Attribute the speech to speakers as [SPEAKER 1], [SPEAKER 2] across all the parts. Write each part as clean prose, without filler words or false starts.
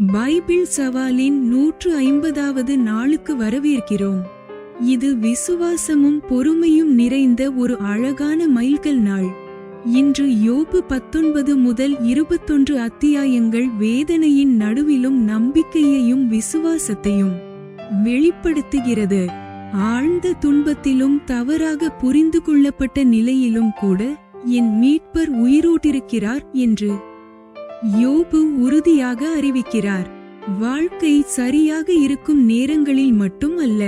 [SPEAKER 1] Bible சவாலின் 150வது நாளுக்கு வரவேற்கிறோம். இது விசுவாசமும் பொறுமையும் நிறைந்த ஒரு அழகான மைல்கல் நாள். இன்று யோபு 19 முதல் 21 அத்தியாயங்கள் வேதனையின் நடுவிலும் நம்பிக்கையையும் விசுவாசத்தையும் வெளிப்படுத்துகிறது. ஆழ்ந்த துன்பத்திலும் தவறாக புரிந்து கொள்ளப்பட்ட நிலையிலும் கூட என் மீட்பர் உயிரோட்டிருக்கிறார் என்று யோபு உறுதியாக அறிவிக்கிறார். வாழ்க்கை சரியாக இருக்கும் நேரங்களில் மட்டும் அல்ல,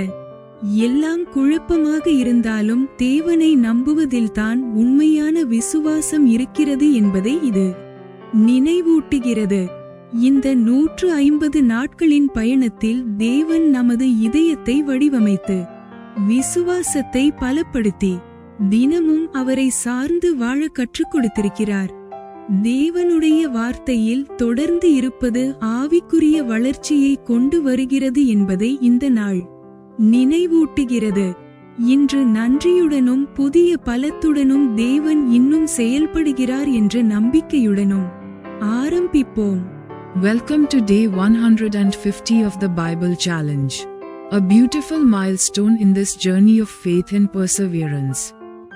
[SPEAKER 1] எல்லாம் குழப்பமாக இருந்தாலும் தேவனை நம்புவதில்தான் உண்மையான விசுவாசம் இருக்கிறது என்பதை இது நினைவூட்டுகிறது. இந்த 150 நாட்களின் பயணத்தில் தேவன் நமது இதயத்தை வடிவமைத்து விசுவாசத்தை பலப்படுத்தி தினமும் அவரை சார்ந்து வாழ கற்றுக் கொடுத்திருக்கிறார். தேவனுடைய வார்த்தையில் தொடர்ந்து இருப்பது ஆவிக்குரிய வளர்ச்சியை கொண்டு வருகிறது என்பதை இந்த நாள் நினைவூட்டுகிறது. இன்று நன்றியுடனும் புதிய பலத்துடனும் தேவன் இன்னும் செயல்படுகிறார் என்ற நம்பிக்கையுடனும் ஆரம்பிப்போம்.
[SPEAKER 2] Welcome to day 150 of the Bible Challenge. A beautiful milestone in this journey of faith and perseverance.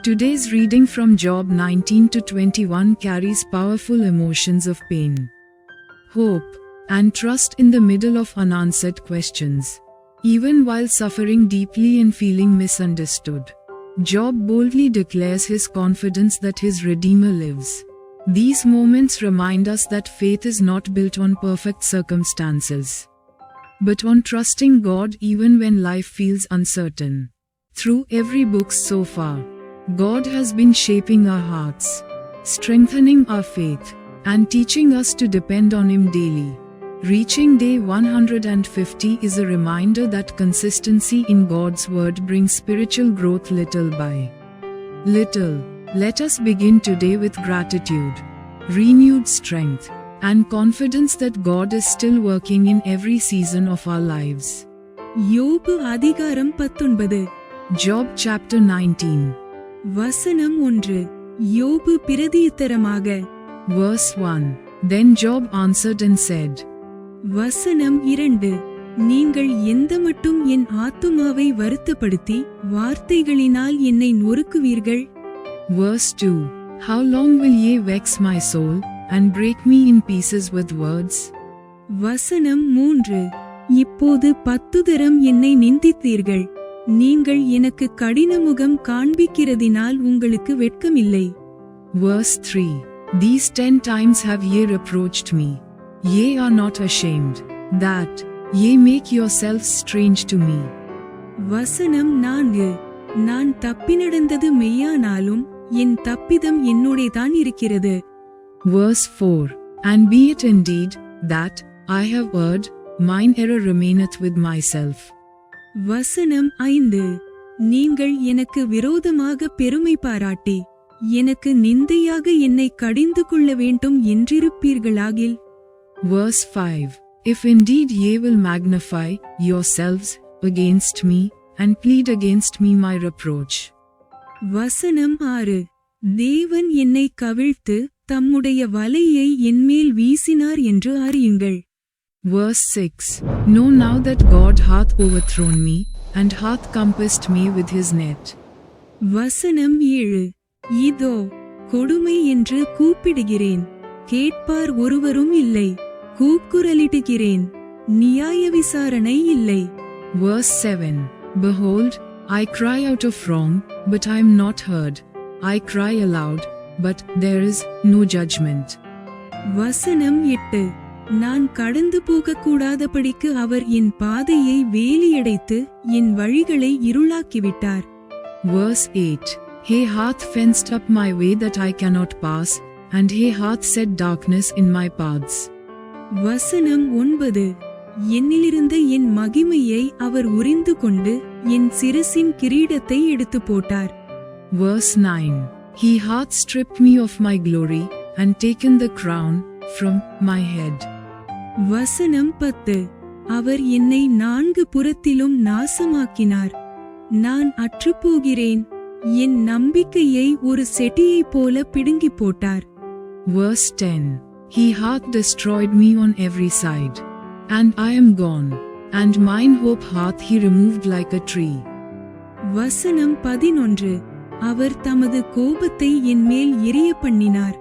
[SPEAKER 2] Today's reading from Job 19 to 21 carries powerful emotions of pain, hope, and trust in the middle of unanswered questions. Even while suffering deeply and feeling misunderstood, Job boldly declares his confidence that his Redeemer lives. These moments remind us that faith is not built on perfect circumstances, but on trusting God even when life feels uncertain. Through every book so far, God has been shaping our hearts, strengthening our faith, and teaching us to depend on Him daily. Reaching day 150 is a reminder that consistency in God's Word brings spiritual growth little by little. Let us begin today with gratitude, renewed strength, and confidence that God is still working in every season of our lives.
[SPEAKER 1] யோபு அதிகாரம் 19.
[SPEAKER 2] Job chapter 19.
[SPEAKER 1] வசனம் 1. யோபு பிரதியுத்தரமாக.
[SPEAKER 2] Verse 1. Then Job answered and said.
[SPEAKER 1] வசனம் 2. நீங்கள் எந்த மட்டும் என் ஆத்துமாவை வருத்தப்படுத்தி வார்த்தைகளினால் என்னை நொறுக்குவீர்கள்?
[SPEAKER 2] Verse 2. How long will ye vex my soul, and break me in pieces with words?
[SPEAKER 1] வசனம் 3. இப்போது 10 தரம் என்னை நிந்தித்தீர்கள். நீங்கள் எனக்கு கடினமுகம் காண்பிக்கிறதினால் உங்களுக்கு வெட்கமில்லை.
[SPEAKER 2] Verse 3. These 10 times have ye reproached me. Ye are not ashamed, that ye make yourselves strange to me.
[SPEAKER 1] வசனம் 4. நான் தப்பி நடந்தது மெய்யானாலும் என் தப்பிதம் என்னோடேதான் இருக்கிறது.
[SPEAKER 2] Verse 4. And be it indeed, that I have erred, mine error remaineth with myself.
[SPEAKER 1] வசனம் 5. நீங்கள் எனக்கு விரோதமாக பெருமை பாராட்டி எனக்கு நிந்தையாக என்னை கடிந்து கொள்ள வேண்டும் என்றிருப்பீர்களாகில்.
[SPEAKER 2] Verse 5. If indeed ye will magnify yourselves against me, and plead against me my reproach.
[SPEAKER 1] வசனம் 6. தேவன் என்னை கவிழ்த்து தம்முடைய வலையை என்மேல் வீசினார் என்று அறியுங்கள்.
[SPEAKER 2] Verse 6. Know now that God hath overthrown me, and hath compassed me with his net.
[SPEAKER 1] வசனம் 7. இதோ கொடுமை என்று கூப்பிடுகிறேன், கேட்பார் ஒருவரும் இல்லை. கூக்குரலிடுகிறேன், நியாய விசாரணை இல்லை.
[SPEAKER 2] Verse 7. Behold, I cry out of wrong, but I am not heard. I cry aloud, but there is no judgment.
[SPEAKER 1] வசனம் 8. நான் கடந்து போகக்கூடாதபடிக்கு அவர் என் பாதையை வேலியடைத்து என் வழிகளை இருளாக்கிவிட்டார்.
[SPEAKER 2] Verse 8. He hath fenced up my way that I cannot pass, and he hath set darkness in my paths.
[SPEAKER 1] வசனம் 9. என்னிலிருந்த என் மகிமையை அவர் உரிந்து கொண்டு என் சிரசின் கிரீடத்தை எடுத்து போட்டார்.
[SPEAKER 2] Verse 9. He hath stripped me of my glory, and taken the crown from my head.
[SPEAKER 1] வசனம் 10. அவர் என்னை 4 புறத்திலும் நாசமாக்கினார். நான் அற்றுப்போகிறேன், என் நம்பிக்கையை ஒரு செடியைப் போல பிடுங்கி போட்டார்.
[SPEAKER 2] Verse 10. He hath destroyed me on every side. and I am gone, and mine hope hath he removed like a tree.
[SPEAKER 1] வசனம் 11. அவர் தமது கோபத்தை என்மேல் எரிய பண்ணினார்.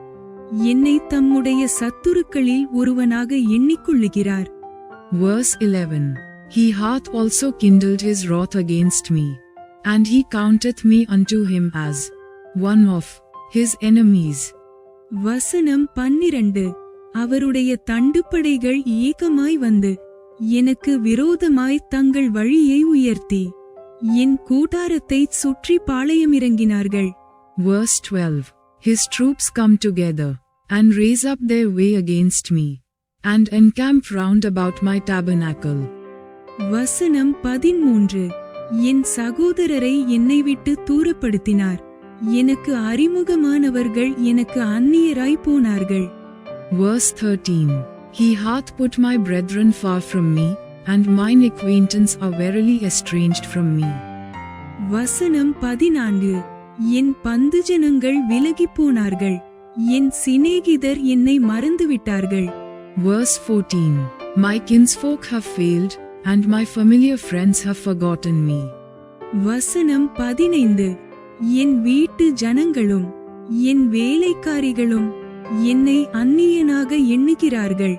[SPEAKER 1] என்னை தம்முடைய சத்துருக்களில் ஒருவனாக எண்ணிக்கொள்ளுகிறார்.
[SPEAKER 2] Verse 11. He hath also kindled his wrath against me, and he counteth me unto him as one of his enemies.
[SPEAKER 1] வசனம் 12. அவருடைய தண்டுப்படைகள் ஏகமாய் வந்து எனக்கு விரோதமாய் தங்கள் வழியை உயர்த்தி என் கூடாரத்தை சுற்றி பாளையமிறங்கினார்கள்.
[SPEAKER 2] Verse 12. His troops come together, and raise up their way against me, and encamp round about my tabernacle.
[SPEAKER 1] வசனம் 13. என் சகோதரரை என்னை விட்டு தூரப்படுத்தினார். எனக்கு அறிமுகமானவர்கள் எனக்கு அந்நியராய் போனார்கள்.
[SPEAKER 2] Verse 13. He hath put my brethren far from me, and mine acquaintance are verily estranged from me.
[SPEAKER 1] வசனம் 14. என் பந்துஜனங்கள் விலகிப் போனார்கள். என் சிநேகிதர் என்னை மறந்துவிட்டார்கள்.
[SPEAKER 2] Verse 14. My kinsfolk have failed, and my familiar friends have forgotten me.
[SPEAKER 1] வசனம் 15. என் வீட்டு ஜனங்களும் என் வேலைக்காரிகளும் என்னை அந்நியனாக எண்ணுகிறார்கள்.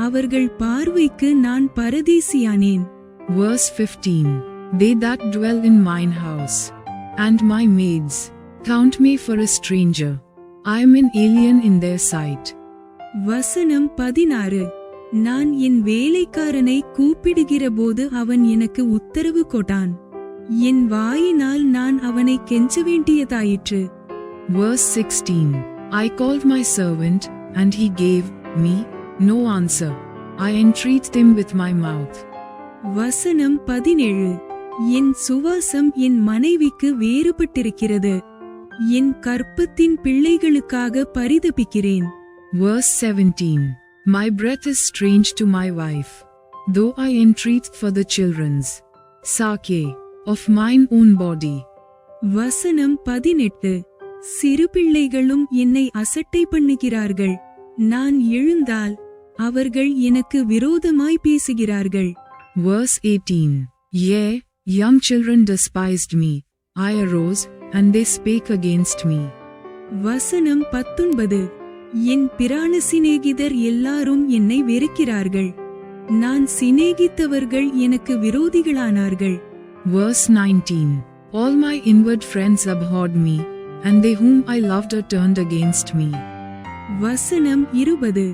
[SPEAKER 1] அவர்கள் பார்வைக்கு நான் பரதேசியானேன்.
[SPEAKER 2] Verse 15. They that dwell in mine house, and my maids, count me for a stranger. I am an alien in their sight.
[SPEAKER 1] வசனம் 16. நான் என் வேலைக்காரனை கூப்பிடுகிறபோது அவன் எனக்கு உத்தரவு கொட்டான். என் வாயினால் நான் அவனை கெஞ்ச வேண்டியதாயிற்று.
[SPEAKER 2] Verse 16. I called my servant, and he gave me no answer. I entreat him with my mouth.
[SPEAKER 1] வசனம் 17. என் சுவாசம் என் மனைவிக்கு வேறுபட்டிருக்கிறது. என் கற்பத்தின் பிள்ளைகளுக்காக பரிதபிக்கிறேன்.
[SPEAKER 2] Verse 17. My breath is strange to my wife, though I entreat for the children's sake of mine own body.
[SPEAKER 1] வசனம் 18. சிறு பிள்ளைகளும் என்னை அசட்டை பண்ணுகிறார்கள். நான் எழுந்தால் அவர்கள் எனக்கு விரோதமாய் பேசுகிறார்கள்.
[SPEAKER 2] Verse 18. Yea, young children despised me. I arose, and they spake against me.
[SPEAKER 1] வசனம் 19. என் பிராண சிநேகிதர் எல்லாரும் என்னை வெறுக்கிறார்கள். நான் சிநேகித்தவர்கள் எனக்கு விரோதிகளானார்கள்.
[SPEAKER 2] Verse 19. All my inward friends abhorred me, and they whom I loved are turned against me.
[SPEAKER 1] வசனம் 20.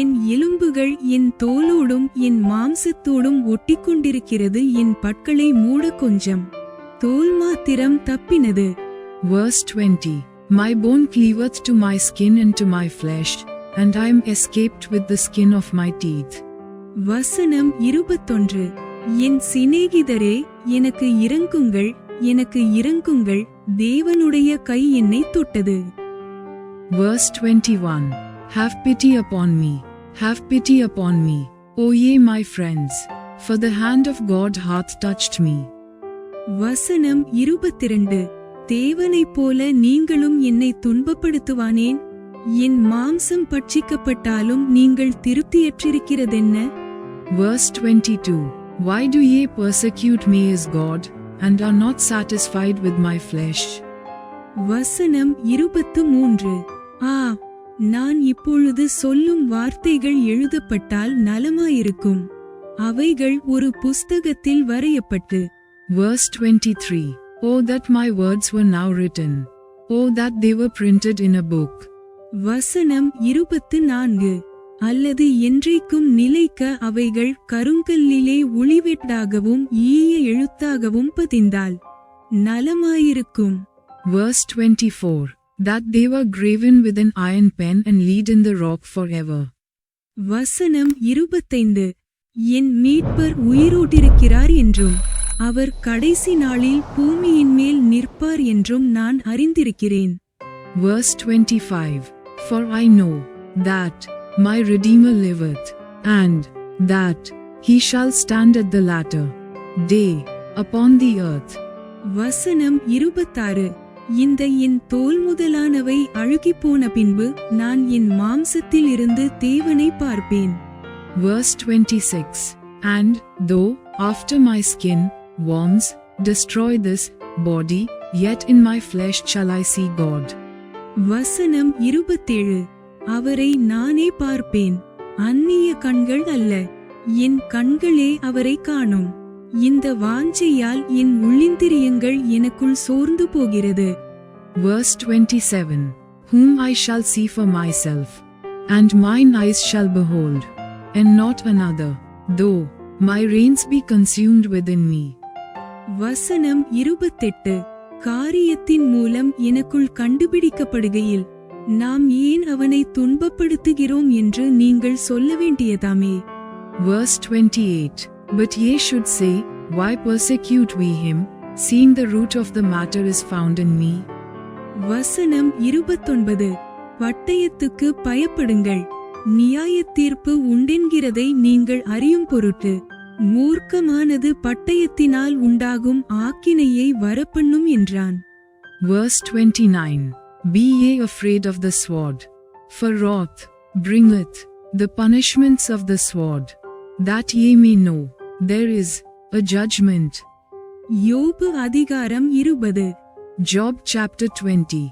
[SPEAKER 1] என் எலும்புகள் என் தோலோடும் என் மாம்சத்தோடும் ஒட்டிக்கொண்டிருக்கிறது. என் பற்களை மூட கொஞ்சம் தோல் மாத்திரம் தப்பினது.
[SPEAKER 2] Verse 20. My bone cleaveth to my skin and to my flesh, and I am escaped with the skin of my teeth.
[SPEAKER 1] வசனம் 21. என் சிநேகிதரே எனக்கு இரங்குங்கள், எனக்கு இரங்குங்கள், தேவனுடைய கை என்னை தொட்டது.
[SPEAKER 2] Verse 21. Have pity upon me, have pity upon me, O ye my friends, for the hand of God hath touched me.
[SPEAKER 1] வசனம் 22. தேவனைப் போல நீங்களும் என்னை துன்பப்படுத்துவானேன்? என் மாம்சம் பட்சிக்கப்பட்டாலும் நீங்கள் திருப்தியற்றிருக்கிறதென்ன?
[SPEAKER 2] Verse 22. Why do ye persecute me as God, and are not satisfied with my flesh?
[SPEAKER 1] வசனம் 23. ஆ, நான் இப்பொழுது சொல்லும் வார்த்தைகள் எழுதப்பட்டால் நலமாயிருக்கும். அவைகள் ஒரு புஸ்தகத்தில் வரையப்பட்டு.
[SPEAKER 2] Verse 23. Oh that my words were now written. Oh that they were printed in a book.
[SPEAKER 1] வசனம் 24. அல்லது என்றைக்கும் நிலைக்க அவைகள் கருங்கல்லிலே ஒளிவெட்டாகவும் ஈய எழுத்தாகவும் பதிந்தால் நலமாயிருக்கும்.
[SPEAKER 2] Verse 24. That they were graven with an iron pen and lead in the rock forever.
[SPEAKER 1] வசனம் 25. என் மீட்பர் உயிரோட்டிருக்கிறார் என்றும் அவர் கடைசி நாளில் பூமியின் மேல் நிற்பார் என்றும் நான் அறிந்திருக்கிறேன்.
[SPEAKER 2] Verse 25. For I know that my Redeemer liveth, and that he shall stand at the latter day upon the earth.
[SPEAKER 1] வசனம் 26. இந்த என் தோல் முதலானவை அழுகிப்போன பின்பு நான் என் மாம்சத்தில் இருந்து தேவனை பார்ப்பேன்.
[SPEAKER 2] Verse 26. And, though, after my skin, worms, destroy this body, yet in my flesh shall I see God.
[SPEAKER 1] வசனம் 27. அவரை நானே பார்ப்பேன், அந்நிய கண்கள் அல்ல, என் கண்களே அவரை காணும். இந்த வாஞ்சையால் என் உள்ளிந்திரியங்கள் எனக்குள் சோர்ந்து போகிறது.
[SPEAKER 2] Verse 27. Whom I shall see for myself, and mine eyes shall behold, and not another, though my reins be consumed within me.
[SPEAKER 1] வசனம் 28. காரியத்தின் மூலம் எனக்குள் கண்டுபிடிக்கப்படுகையில் நாம் ஏன் அவனை துன்பப்படுத்துகிறோம் என்று நீங்கள் சொல்ல வேண்டியதாமே.
[SPEAKER 2] Verse 28. But ye should say, why persecute we him, seeing the root of the matter is found in me?
[SPEAKER 1] வசனம் 29. பட்டயத்துக்கு பயப்படுங்கள், நியாயத் தீர்ப்பு உண்டென்கிறதை நீங்கள் அறியும் பொருட்டு மூர்க்கமானது பட்டயத்தினால் உண்டாகும் ஆக்கினையை வரப்பண்ணும் என்றான்.
[SPEAKER 2] Verse 29. Be ye afraid of the sword, for wrath bringeth the punishments of the sword, that ye may know there is a judgment.
[SPEAKER 1] யோபு அதிகாரம் 20.
[SPEAKER 2] Job chapter 20.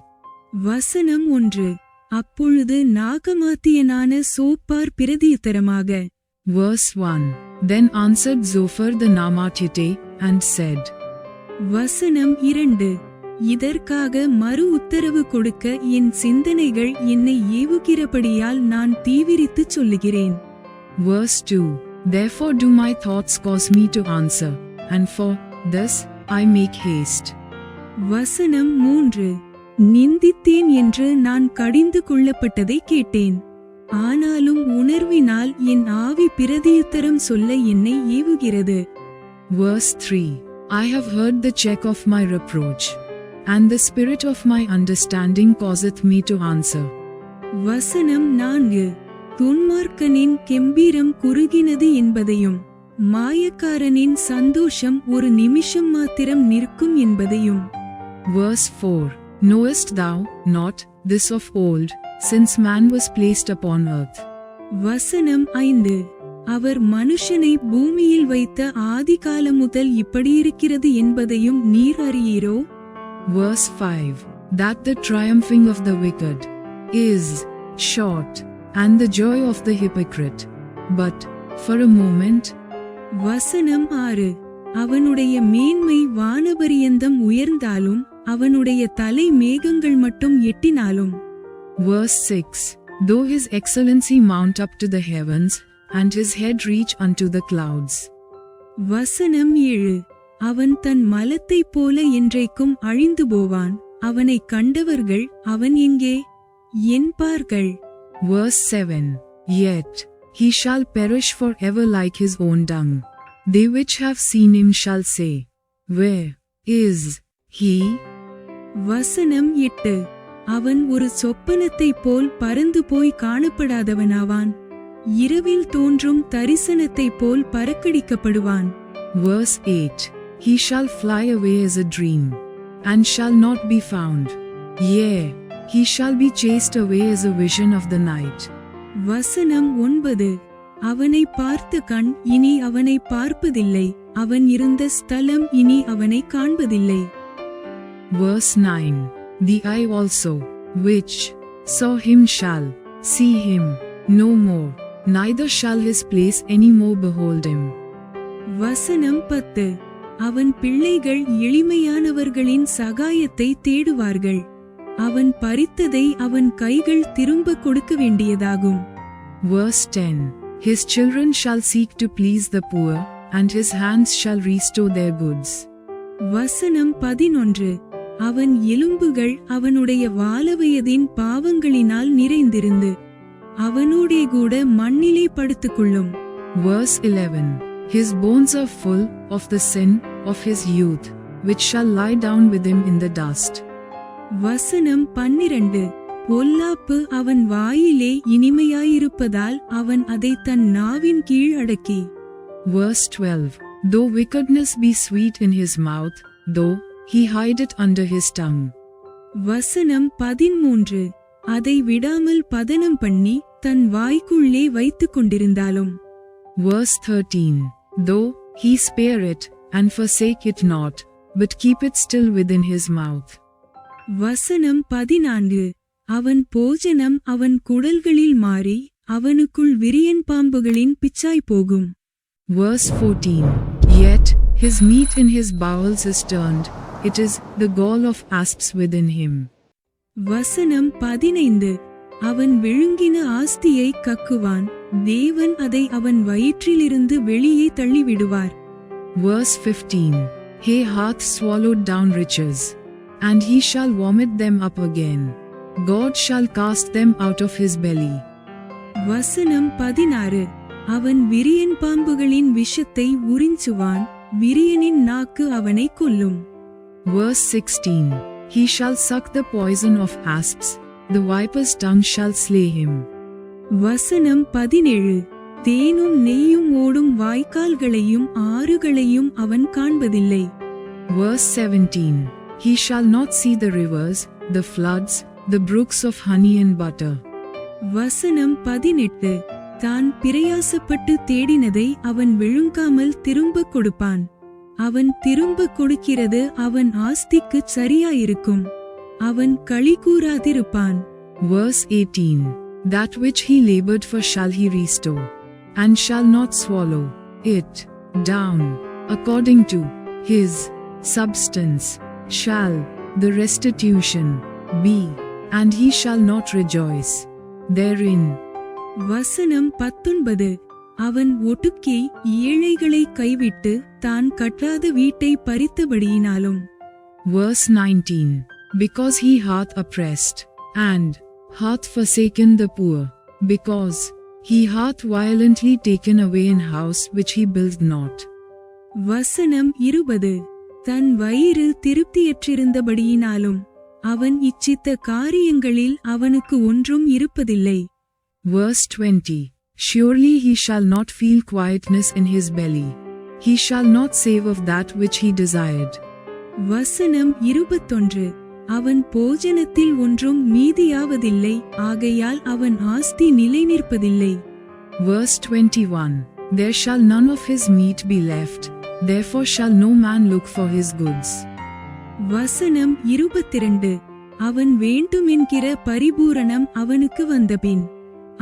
[SPEAKER 1] வசனம் 1. அப்பொழுது நாகமாத்தியனான சோப்பார் பிரதியுத்தரமாக.
[SPEAKER 2] Verse 1. Then answered Zophar the Naamathite, and said.
[SPEAKER 1] வசனம் 2. இதற்காக மறு உத்தரவு கொடுக்க என் சிந்தனைகள் என்னை ஏவுகிறபடியால் நான் தீவிரித்துச் சொல்லுகிறேன்.
[SPEAKER 2] Verse 2. Therefore do my thoughts cause me to answer, and for this I make haste.
[SPEAKER 1] வசனம் 3. நிந்தித்தேன் என்று நான் கடிந்து கொள்ளப்பட்டதை கேட்டேன், ஆனாலும் உணர்வினால் என் ஆவி பிரதியுத்தரம் சொல்ல என்னை ஏவுகிறது.
[SPEAKER 2] Verse 3. I have heard the check of my reproach, and the spirit of my understanding causeth me to answer.
[SPEAKER 1] வசனம் 4. துன்மார்க்கனின் கெம்பீரம் குறுகினது என்பதையும் மாயக்காரனின் சந்தோஷம் ஒரு நிமிஷம் மாத்திரம் நிற்கும் என்பதையும்.
[SPEAKER 2] Verse 4. Knowest thou not this of old, since man was placed upon earth?
[SPEAKER 1] வசனம் 5. அவர் மனுஷனை பூமியில் வைத்த ஆதிகாலம் முதல் இப்படியிருக்கிறது என்பதையும் நீர் அறியீரோ?
[SPEAKER 2] Verse 5. That the triumphing of the wicked is short, and the joy of the hypocrite but for a moment.
[SPEAKER 1] வசனம் 6. அவனுடைய மேன்மை வானபரியந்தம் உயர்ந்தாலும் அவனுடைய தலை மேகங்கள் மட்டும் எட்டினாலும்.
[SPEAKER 2] Verse 6. Though his excellency mount up to the heavens, and his head reach unto the clouds.
[SPEAKER 1] வசனம் 7. அவன் தன் மலத்தைப் போல என்றைக்கும் அழிந்து போவான், அவனை கண்டவர்கள் அவன் எங்கே என்பார்கள்.
[SPEAKER 2] Verse 7. Yet he shall perish forever like his own dung. They which have seen him shall say, where is he?
[SPEAKER 1] வசனம் 8. அவன் ஒரு சொப்பனத்தைப் போல் பறந்து போய் காணப்படாதவனாவான், இரவில் தோன்றும் தரிசனத்தைப் போல் பறக்கடிக்கப்படுவான்.
[SPEAKER 2] Verse 8. He shall fly away as a dream, and shall not be found. Yea, he shall be chased away as a vision of the night.
[SPEAKER 1] வசனம் 9. அவனை பார்த்த கண் இனி அவனை பார்ப்பதில்லை, அவன் இருந்த ஸ்தலம் இனி அவனை காண்பதில்லை.
[SPEAKER 2] Verse 9. The eye also, which saw him shall see him no more, neither shall his place any more behold him.
[SPEAKER 1] வசனம் 10. அவன் பிள்ளைகள் எளிமையானவர்களின் சகாயத்தை தேடுவார்கள், அவன் பறித்ததை அவன் கைகள் திரும்ப கொடுக்க வேண்டியதாகும்.
[SPEAKER 2] Verse 10. His children shall seek to please the poor, and his hands shall restore their goods.
[SPEAKER 1] வசனம் 11. அவன் எலும்புகள் அவனுடைய வாலவயதின் பாவங்களினால் நிறைந்திருந்து அவனோடே கூட மண்ணிலே படுத்துக்கொள்ளும்.
[SPEAKER 2] Verse 11. His bones are full of the sin of his youth, which shall lie down with him in the dust.
[SPEAKER 1] வசனம் 12. பொல்லாப்பு அவன் வாயிலே இனிமையாயிருப்பதால் அவன் அதை தன் நாவின் கீழ் அடக்கி.
[SPEAKER 2] Verse 12. Though wickedness be sweet in his mouth, though he hide it under his tongue.
[SPEAKER 1] வசனம் 13. அதை விடாமல் பதனம் பண்ணி தன் வாய்க்குள்ளே வைத்துக் கொண்டிருந்தாலும்.
[SPEAKER 2] Verse 13. Though he spare it, and forsake it not, but keep it still within his mouth.
[SPEAKER 1] வசனம் 14. அவன் போஜனம் அவன் குடல்களில் மாறி அவனுக்குள் விரியன் பாம்புகளின் பிச்சாய் போகும்.
[SPEAKER 2] Verse 14. Yet his meat in his bowels is turned, it is the gall of asps within him.
[SPEAKER 1] வசனம் 15. அவன் விழுங்கின ஆஸ்தியை கக்குவான், தேவன் அதை அவன் வயிற்றிலிருந்து வெளியே தள்ளிவிடுவார்.
[SPEAKER 2] Verse 15. He hath swallowed down riches, and he shall vomit them up again. God shall cast them out of his belly.
[SPEAKER 1] வசனம் 16. அவன் விரியன் பாம்புகளின் விஷத்தை உறிஞ்சுவான், விரியனின் நாக்கு அவனை கொல்லும்.
[SPEAKER 2] Verse 16. He shall suck the poison of asps, the viper's tongue shall slay him.
[SPEAKER 1] வசனம் 17. தேனும் நெய்யும் ஓடும் வாய்க்கால்களையும் ஆறுகளையும் அவன் காண்பதில்லை.
[SPEAKER 2] Verse 17. He shall not see the rivers, the floods, the brooks of honey and butter.
[SPEAKER 1] வசனம் 18. தான் பிரயாசப்பட்டு தேடினதை அவன் விழுங்காமல் திரும்ப கொடுப்பான். அவன் திரும்ப கொடுக்கிறது அவன் ஆஸ்திக்கு சரியாயிருக்கும். அவன் களி கூறாதிருப்பான்.
[SPEAKER 2] Verse 18. That which he labored for shall he restore, and shall not swallow it down. According to his substance shall the restitution be, and he shall not rejoice therein.
[SPEAKER 1] வசனம் 19. அவன் ஒடுக்கி ஏழைகளை கைவிட்டு தான் கட்டாத வீட்டை பறித்தபடியினாலும்.
[SPEAKER 2] Verse 19. Because he hath oppressed, and hath forsaken the poor, because he hath violently taken away an house which he built not.
[SPEAKER 1] வசனம் 20. தன் வயிறு திருப்தியற்றிருந்தபடியினாலும் அவன் இச்சித்த காரியங்களில் அவனுக்கு ஒன்றும் இருப்பதில்லை.
[SPEAKER 2] Verse 20. Surely he shall not feel quietness in his belly, he shall not save of that which he desired.
[SPEAKER 1] வசனம் 21. அவன் போஜனத்தில் ஒன்றும் மீதியாவதில்லை, ஆகையால் அவன் ஆஸ்தி நிலை நிற்பதில்லை.
[SPEAKER 2] Verse 21. There shall none of his meat be left, therefore shall no man look for his goods.
[SPEAKER 1] வசனம் 22. அவன் வேண்டுமென்கிற பரிபூரணம் அவனுக்கு வந்தபின்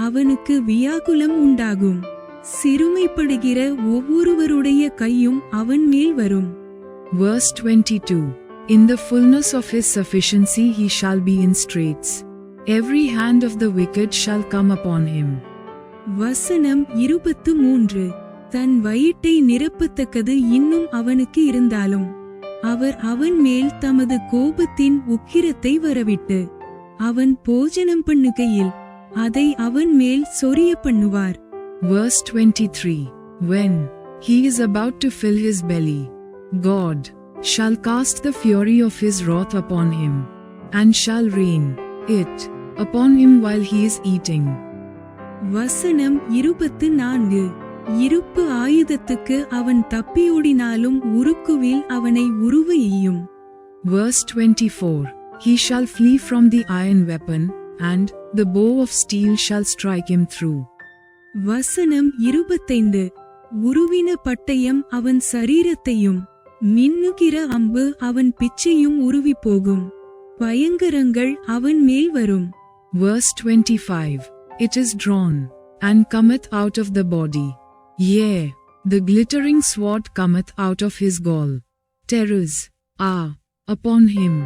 [SPEAKER 1] அவனுக்கு வியாகுலம் உண்டாகும், சிறுமைப்படுகிற ஒவ்வொருவருடைய கையும் அவன் மேல் வரும்.
[SPEAKER 2] Verse 22. In the fullness of his sufficiency he shall be in straits, every hand of the wicked shall come upon him.
[SPEAKER 1] வசனம் 23. தன் வயிற்றை நிரப்பத்தக்கது இன்னும் அவனுக்கு இருந்தாலும் அவர் அவன் மேல் தமது கோபத்தின் உக்கிரத்தை வரவிட்டு அவன் போஜனம் பண்ணுகையில் அதை அவன் மேல் சொரிய பண்ணுவார்.
[SPEAKER 2] Verse 23. When he is about to fill his belly, God shall cast the fury of his wrath upon him, and shall rain it upon him while he is eating.
[SPEAKER 1] வசனம் 24. இருப்பு ஆயுதத்துக்கு அவன் தப்பியோடினாலும் உருக்குவில் அவனை உருவ எய்யும்.
[SPEAKER 2] Verse 24. He shall flee from the iron weapon, and the bow of steel shall strike him through.
[SPEAKER 1] வசனம் 25. உருவின பட்டயம் அவன் சரீரத்தையும் மின்னுகிற அம்பு அவன் பிச்சையும் உருவி போகும், பயங்கரங்கள் அவன் மேல் வரும்.
[SPEAKER 2] Verse 25. It is drawn, and cometh out of the body, yea, the glittering sword cometh out of his gall. Terrors are upon him.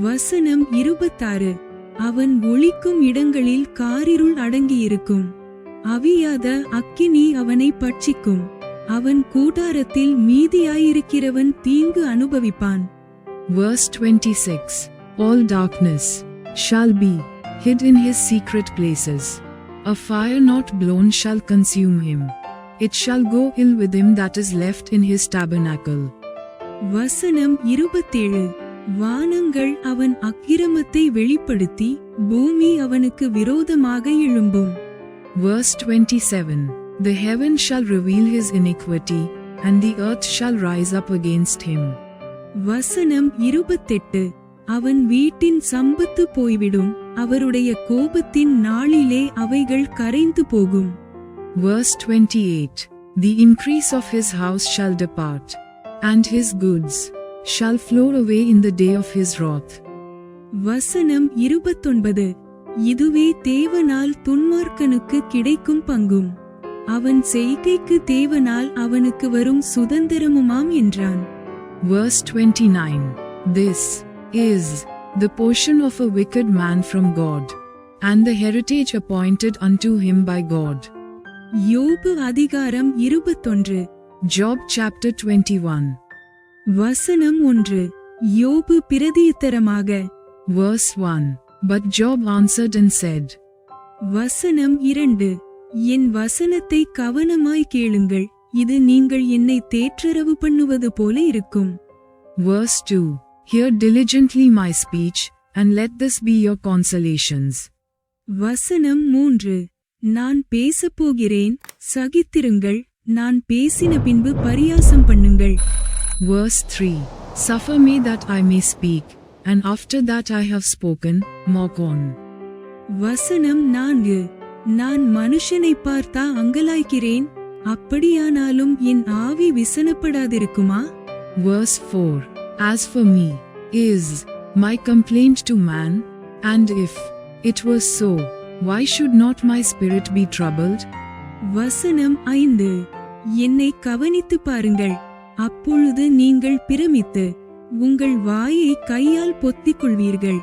[SPEAKER 1] வசனம் 26. அவன் ஒளிக்கும் இடங்களில் காரிருள் அடங்கியிருக்கும், அவியாத அக்கினி அவனை பட்சிக்கும், அவன் கூடாரத்தில் மீதியாயிருக்கிறவன் தீங்கு அனுபவிப்பான்.
[SPEAKER 2] Verse 26. All darkness shall be hid in his secret places, a fire not blown shall consume him, it shall go ill with him that is left in his tabernacle.
[SPEAKER 1] வசனம் 27. வானங்கள் அவன் அக்கிரமத்தை வெளிப்படுத்தி பூமி அவனுக்கு விரோதமாக எழும்பும்.
[SPEAKER 2] Verse 27. The heaven shall reveal his iniquity, and the earth shall rise up against him.
[SPEAKER 1] வசனம் 28. அவன் வீட்டின் சம்பத்து போய்விடும், அவருடைய கோபத்தின் நாளிலே அவைகள் கரைந்து போகும்.
[SPEAKER 2] Verse 28. The increase of his house shall depart, and his goods shall flow away in the day of his wrath.
[SPEAKER 1] வசனம் 29. இதுவே தேவனால் துன்மார்க்கனுக்கு கிடைக்கும் பங்கும் அவன் செய்கைக்கு தேவனால் அவனுக்கு வரும் சுதந்திரமுமாம் என்றான்.
[SPEAKER 2] Verse 29. This is the portion of a wicked man from God, and the heritage appointed unto him by God.
[SPEAKER 1] யோபு அதிகாரம் 21.
[SPEAKER 2] Job chapter 21.
[SPEAKER 1] வசனம் 1. யோபு பிரதியுத்தரமாக.
[SPEAKER 2] Verse 1. But Job answered and said.
[SPEAKER 1] வசனம் 2. என் வசனத்தை கவனமாய் கேளுங்கள், இது நீங்கள் என்னை தேற்றரவு பண்ணுவது போல இருக்கும்.
[SPEAKER 2] Verse 2. Hear diligently my speech, and let this be your consolations.
[SPEAKER 1] வசனம் 3. நான் பேசப்போகிறேன், சகித்திருங்கள், நான் பேசின பின்பு பரியாசம் பண்ணுங்கள்.
[SPEAKER 2] Verse 3. Suffer me that I may speak, and after that I have spoken, mock on.
[SPEAKER 1] வசனம் 4. நான் மனுஷனை பார்த்தா அங்கலாய்க்கிறேன், அப்படியானாலும் என் ஆவி விசனப்படாதிருக்குமா?
[SPEAKER 2] Verse 4. As for me, is my complaint to man, and if it was so, why should not my spirit be troubled?
[SPEAKER 1] வசனம் 5. என்னை கவனித்து பாருங்கள், அப்பொழுது நீங்கள் பிரமித்து உங்கள் வாயை கையால் பொத்திக் கொள்வீர்கள்.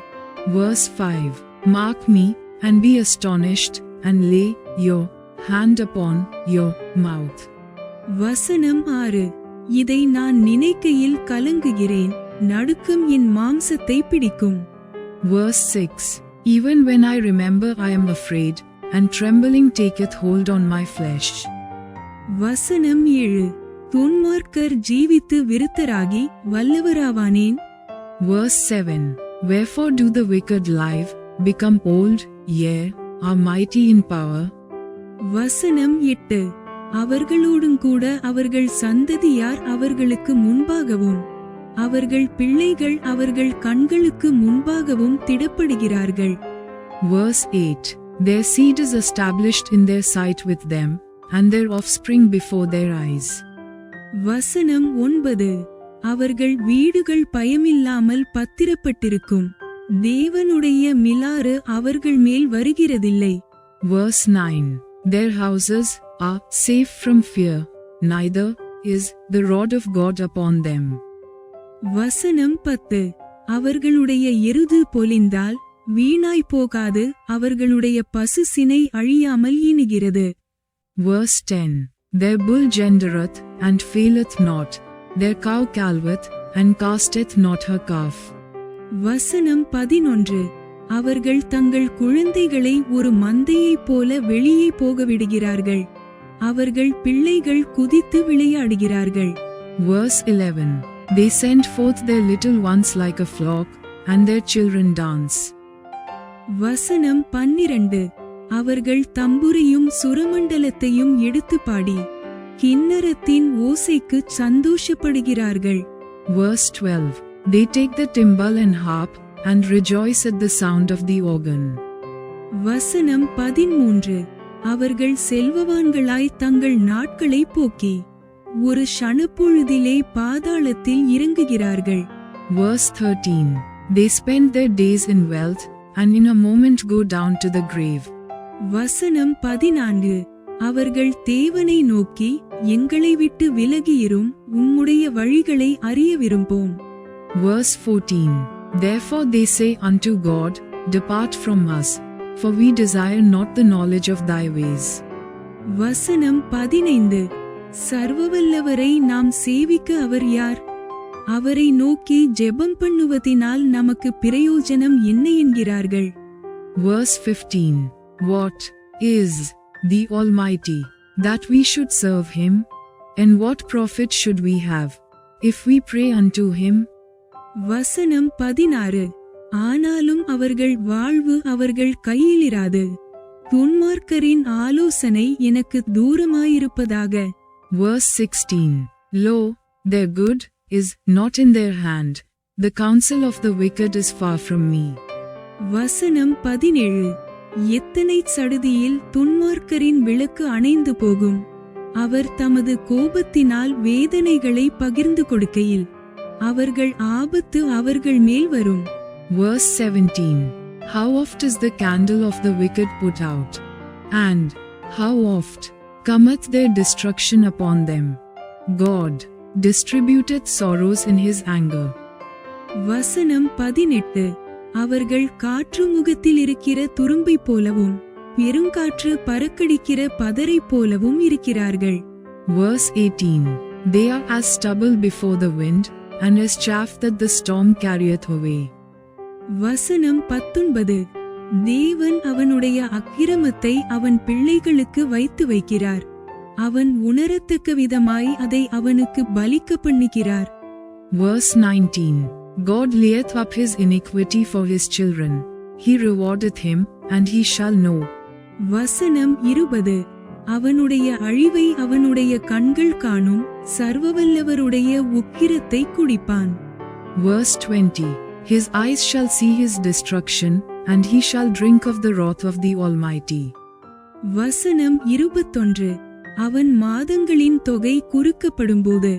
[SPEAKER 2] Verse 5. Mark me, and be astonished, and lay your hand upon your mouth.
[SPEAKER 1] வசனம் 6. இதை நான் நினைக்கையில் கலங்குகிறேன், நடுக்கம் என் மாம்சத்தை பிடிக்கும்.
[SPEAKER 2] Verse 6. Even when I remember I am afraid, and trembling taketh hold on my flesh.
[SPEAKER 1] வசனம் 7. துன்மார்க்கர் ஜீவித்து விருத்தராகி வல்லவராவானேன்?
[SPEAKER 2] Verse 7. Wherefore do the wicked live, become old, yea, are mighty in power?
[SPEAKER 1] வசனம் 8. அவர்களோடும் கூட அவர்கள் சந்ததியார் அவர்களுக்கு முன்பாகவும் அவர்கள் பிள்ளைகள் அவர்கள் கண்களுக்கு முன்பாகவும் திடப்படுகிறார்கள்.
[SPEAKER 2] Verse 8. Their seed is established in their sight with them, and their offspring before their eyes.
[SPEAKER 1] வசனம் 9. அவர்கள் வீடுகள் பயமில்லாமல் பத்திரப்பட்டிருக்கும், தேவனுடைய மிலாறு அவர்கள் மேல் வருகிறதில்லை.
[SPEAKER 2] Verse 9. Their houses are safe from fear, neither is the rod of God upon them.
[SPEAKER 1] வசனம் 10. அவர்களுடைய எருது பொலிந்தால் வீணாய் போகாது, அவர்களுடைய பசு சினை அழியாமல் ஈனுகிறது.
[SPEAKER 2] Verse 10. Their bull gendereth, and faileth not, their cow calveth, and casteth not her calf.
[SPEAKER 1] வசனம் 11. அவர்கள் தங்கள் குழந்தைகளை ஒரு மந்தையைப் போல வெளியே போக விடுகிறார்கள், அவர்கள் பிள்ளைகள் குதித்து விளையாடுகிறார்கள்.
[SPEAKER 2] Verse 11. They send forth their little ones like a flock, and their children dance.
[SPEAKER 1] வசனம் 12. அவர்கள் தம்புரையும் சுரமண்டலத்தையும் எடுத்து பாடி கின்னரத்தின் ஓசைக்கு சந்தோஷப்படுகிறார்கள்.
[SPEAKER 2] Verse 12. They take the timbrel and harp, and rejoice at the sound of the organ.
[SPEAKER 1] வசனம் 13. அவர்கள் செல்வவான்களாய் தங்கள் நாட்களை போக்கி ஒரு ஷணப்பொழுதிலே பாதாளத்தில் இறங்குகிறார்கள்.
[SPEAKER 2] Verse 13. They spend their days in wealth, and in a moment go down to the grave.
[SPEAKER 1] வசனம் 14. அவர்கள் தேவனை நோக்கி எங்களை விட்டு விலகியிரும், உம்முடைய வழிகளை அறிய விரும்போம்.
[SPEAKER 2] Verse 14. Therefore they say unto God, Depart from us, for we desire not the knowledge of thy ways.
[SPEAKER 1] வசனம் 15. சர்வவல்லவரை நாம் சேவிக்க அவர் யார்? அவரை நோக்கி ஜெபம் பண்ணுவதினால் நமக்கு பிரயோஜனம் என்ன என்கிறார்கள்.
[SPEAKER 2] Verse 15. What is the Almighty, that we should serve him? And what profit should we have, if we pray unto him?
[SPEAKER 1] வசனம் 16. ஆனாலும் அவர்கள் வாழ்வு அவர்கள் கையிலிராது, துன்மார்க்கரின் ஆலோசனை எனக்கு தூரமாயிருப்பதாக.
[SPEAKER 2] Verse 16. Lo, their good is not in their hand, the counsel of the wicked is far from me.
[SPEAKER 1] வசனம் 17. எத்தனை சடுதியில் துன்மார்க்கரின் விளக்கு அணைந்து போகும். அவர் தமது கோபத்தினால் வேதனைகளை பகிர்ந்து கொடுக்கையில் அவர்கள் ஆபத்து அவர்கள் மேல் வரும்.
[SPEAKER 2] Verse 17. How oft is the candle of the wicked put out? And how oft cometh their destruction upon them? God distributeth sorrows in his anger.
[SPEAKER 1] வசனம் 18. அவர்கள் காற்று முகத்தில் இருக்கிற துரும்பை போலவும் பெருங்காற்று பறக்கடிக்கிற பதரை போலவும் இருக்கிறார்கள்.
[SPEAKER 2] Verse 18. They are as stubble before the wind, and as chaff that the storm carrieth away.
[SPEAKER 1] வசனம் 19. தேவன் அவனுடைய அக்கிரமத்தை அவன் பிள்ளைகளுக்கு வைத்து வைக்கிறார். அவன் உணரத்தக்க விதமாய் அதை அவனுக்கு பலிக்க பண்ணுகிறார்.
[SPEAKER 2] Verse 19. God layeth up his iniquity for his children. He rewardeth him, and he shall know.
[SPEAKER 1] வசனம் 20. அவனுடைய அழிவை அவனுடைய கண்கள் காணும், சர்வவல்லவருடைய உக்கிரத்தை குடிப்பான்.
[SPEAKER 2] Verse 20. His eyes shall see his destruction, and he shall drink of the wrath of the Almighty.
[SPEAKER 1] வசனம் 21. அவன் மாதங்களின் தொகை குறுக்கப்படும்போது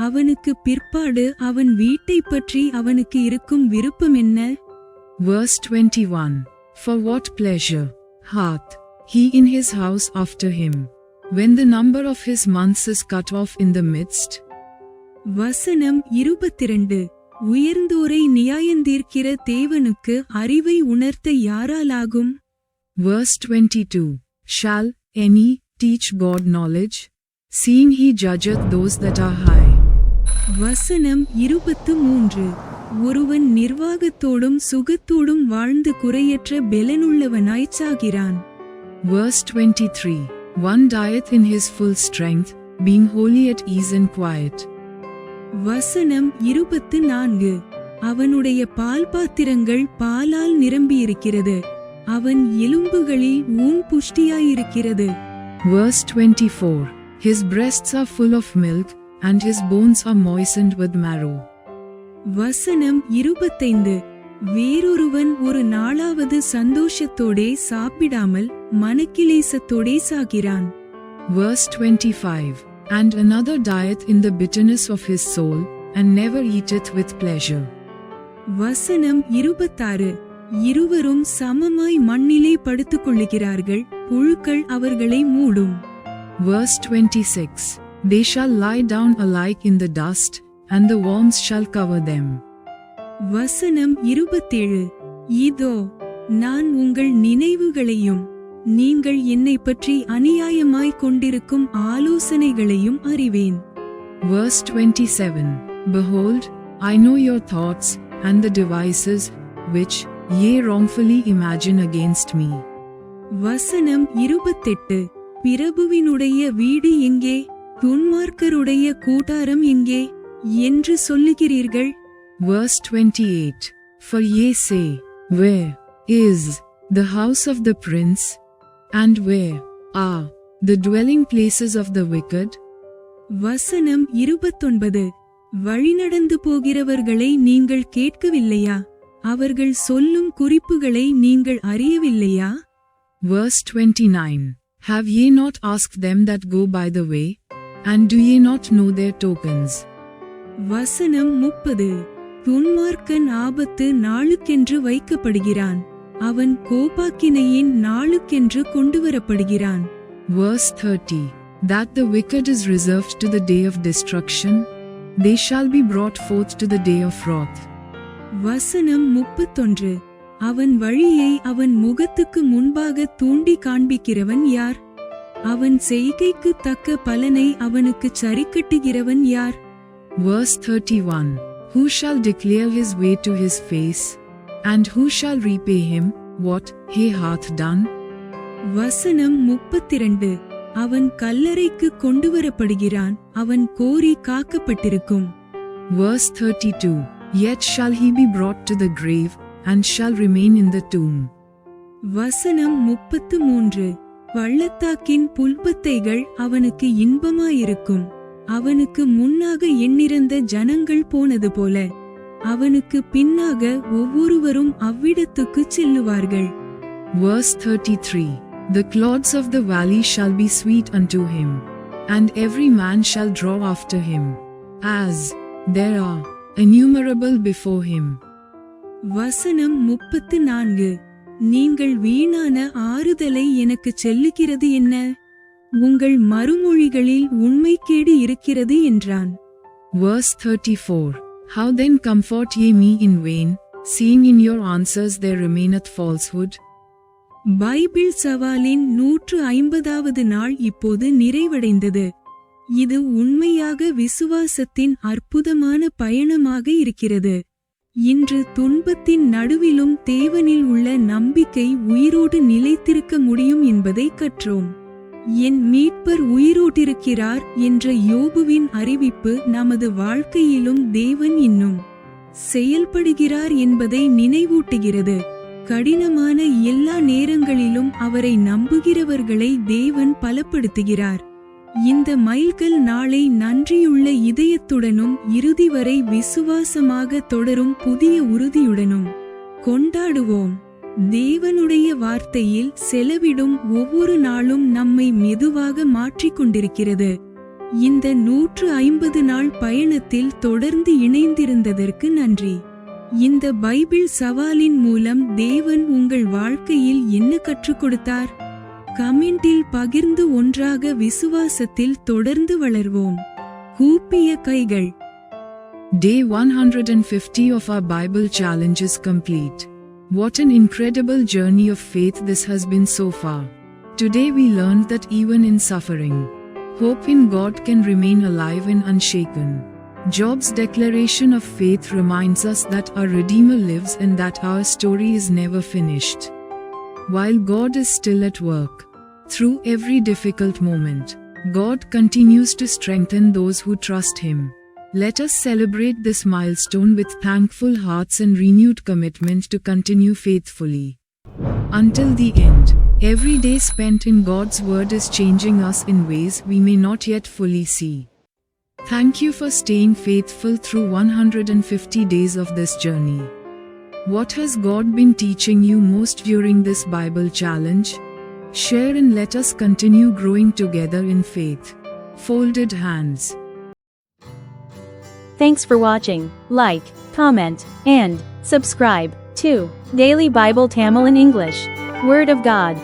[SPEAKER 1] அவனுக்கு பிற்பாடு அவன் வீட்டை பற்றி அவனுக்கு இருக்கும் விருப்பம் என்ன?
[SPEAKER 2] Verse 21. For what pleasure hath he in his house after him, when the number of his months is cut off in the midst?
[SPEAKER 1] வசனம் 22. உயர்ந்தோரை நியாயந்தீர்க்கிற தேவனுக்கு அறிவை உணர்த்த யாராலாகும்?
[SPEAKER 2] Verse 22. Shall any teach God knowledge, seeing he judgeth those that are high?
[SPEAKER 1] வசனம் 23. ஒருவன் நிர்வாகத்தோடும் சுகத்தோடும் வாழ்ந்து குறையற்ற பெலனுள்ளவனாய்ச் சாகிறான்.
[SPEAKER 2] Verse 23. One dieth in his full strength, being wholly at ease and quiet.
[SPEAKER 1] வசனம் 24. அவனுடைய பால் பாத்திரங்கள் பாலால் நிரம்பியிருக்கிறது, அவன் எலும்புகளில் ஊன் புஷ்டியாயிருக்கிறது.
[SPEAKER 2] Verse 24. His breasts are full of milk, and his bones are moistened with marrow.
[SPEAKER 1] வசனம் 25. வேறொருவன் ஒரு நாளாவது சந்தோஷத்தோடே சாப்பிடாமல் மனக்கிலேசத்தோடே சாகிறான்.
[SPEAKER 2] Verse 25. And another dieth in the bitterness of his soul, and never eateth with pleasure.
[SPEAKER 1] வசனம் 26. இருவரும் சமமாய் மண்ணிலே படுத்துக் கொள்ளுகிறார்கள், புழுக்கள் அவர்களை மூடும்.
[SPEAKER 2] Verse 26. They shall lie down alike in the dust, and the worms shall cover them.
[SPEAKER 1] வசனம் 27. இதோ நான் உங்கள் நினைவுகளையும் நீங்கள் என்னை பற்றி அநியாயமாய் கொண்டிருக்கும் ஆலோசனைகளையும் அறிவேன்.
[SPEAKER 2] Verse 27. Behold, I know your thoughts, and the devices which ye wrongfully imagine against me.
[SPEAKER 1] வசனம் 28. பிரபுவினுடைய வீடு எங்கே, துன்மார்க்கருடைய கூடாரம் எங்கே என்று சொல்லுகிறீர்கள்?
[SPEAKER 2] Verse 28. For ye say, where is the house of the prince, and where are the dwelling places of the wicked?
[SPEAKER 1] வசனம் 29. வழிநடந்து போகிறவர்களை நீங்கள் கேட்கவில்லையா? அவர்கள் சொல்லும் குறிப்புகளை நீங்கள் அறியவில்லையா?
[SPEAKER 2] Verse 29. Have ye not asked them that go by the way, and do ye not know their tokens?
[SPEAKER 1] வசனம் 30. துன்மார்க்கன் ஆபத்து நாளுக்கென்று வைக்கப்படுகிறான், அவன் கோபாக்கினையின் நாளுக்கென்று கொண்டுவரப்படுகிறான்.
[SPEAKER 2] Verse 30. That the wicked is reserved to the day of destruction, they shall be brought forth to the day of wrath.
[SPEAKER 1] வசனம் 31. அவன் வழியை அவன் முகத்துக்கு முன்பாக தூண்டி காண்பிக்கிறவன் யார்? அவன் செய்கைக்கு தக்க பலனை அவனுக்கு சரிக்கட்டுகிறவன் யார்?
[SPEAKER 2] Verse 31. Who shall declare his way to his face, and who shall repay him what he hath done?
[SPEAKER 1] வசனம் 32. அவன் கல்லறைக்கு கொண்டுவரப்படுகிறான், அவன் கோரி காக்கப்பட்டிருக்கும்.
[SPEAKER 2] Verse 32. Yet shall he be brought to the grave, and shall remain in the tomb.
[SPEAKER 1] வசனம் 33. பள்ளத்தாக்கின் புல்பத்தைகள் அவனுக்கு இன்பமாயிருக்கும், அவனுக்கு முன்னாக எண்ணிறந்த ஜனங்கள் போனது போல அவனுக்கு பின்னாக ஒவ்வொருவரும் அவ்விடத்துக்குச் செல்லுவார்கள்.
[SPEAKER 2] Verse 33. The clods of the valley shall be sweet unto him, and every man shall draw after him, as there are innumerable before him.
[SPEAKER 1] வசனம் 34. நீங்கள் வீணான ஆறுதலை எனக்குச் சொல்லுகிறது என்ன? உங்கள் மறுமொழிகளில் உண்மைக்கேடு இருக்கிறது என்றான்.
[SPEAKER 2] Verse 34. How then comfort ye me in vain, seeing in your answers there remaineth falsehood?
[SPEAKER 1] Bible சவாலின் 150வது நாள் இப்போது நிறைவடைந்தது. இது உண்மையாக விசுவாசத்தின் அற்புதமான பயணமாக இருக்கிறது. இன்று துன்பத்தின் நடுவிலும் தேவனில் உள்ள நம்பிக்கை உயிரோடு நிலைத்திருக்க முடியும் என்பதை கற்றோம். என் மீட்பர் உயிரோட்டிருக்கிறார் என்ற யோபுவின் அறிவிப்பு நமது வாழ்க்கையிலும் தேவன் இன்னும் செயல்படுகிறார் என்பதை நினைவூட்டுகிறது. கடினமான எல்லா நேரங்களிலும் அவரை நம்புகிறவர்களை தேவன் பலப்படுத்துகிறார். இந்த மைல்கல் நாளை நன்றியுள்ள இதயத்துடனும் இறுதி வரை விசுவாசமாக தொடரும் புதிய உறுதியுடனும் கொண்டாடுவோம். தேவனுடைய வார்த்தையில் செலவிடும் ஒவ்வொரு நாளும் நம்மை மெதுவாக மாற்றிக்கொண்டிருக்கிறது. இந்த 150 நாள் பயணத்தில் தொடர்ந்து இணைந்திருந்ததற்கு நன்றி. இந்த பைபிள் சவாலின் மூலம் தேவன் உங்கள் வாழ்க்கையில் என்ன கற்றுக் கொடுத்தார்? கமெண்டில் பகிர்ந்து ஒன்றாக விசுவாசத்தில் தொடர்ந்து வளர்வோம். கூப்பிய கைகள்.
[SPEAKER 2] Day 150 of our Bible challenge is complete. What an incredible journey of faith this has been so far. Today we learned that even in suffering, hope in God can remain alive and unshaken. Job's declaration of faith reminds us that our Redeemer lives and that our story is never finished. While God is still at work, through every difficult moment, God continues to strengthen those who trust Him. Let us celebrate this milestone with thankful hearts and renewed commitment to continue faithfully until the end. Every day spent in God's Word is changing us in ways we may not yet fully see. Thank you for staying faithful through 150 days of this journey. What has God been teaching you most during this Bible challenge? Share and let us continue growing together in faith. Folded hands.
[SPEAKER 3] Thanks for watching. Like, comment, and subscribe to Daily Bible Tamil in English. Word of God.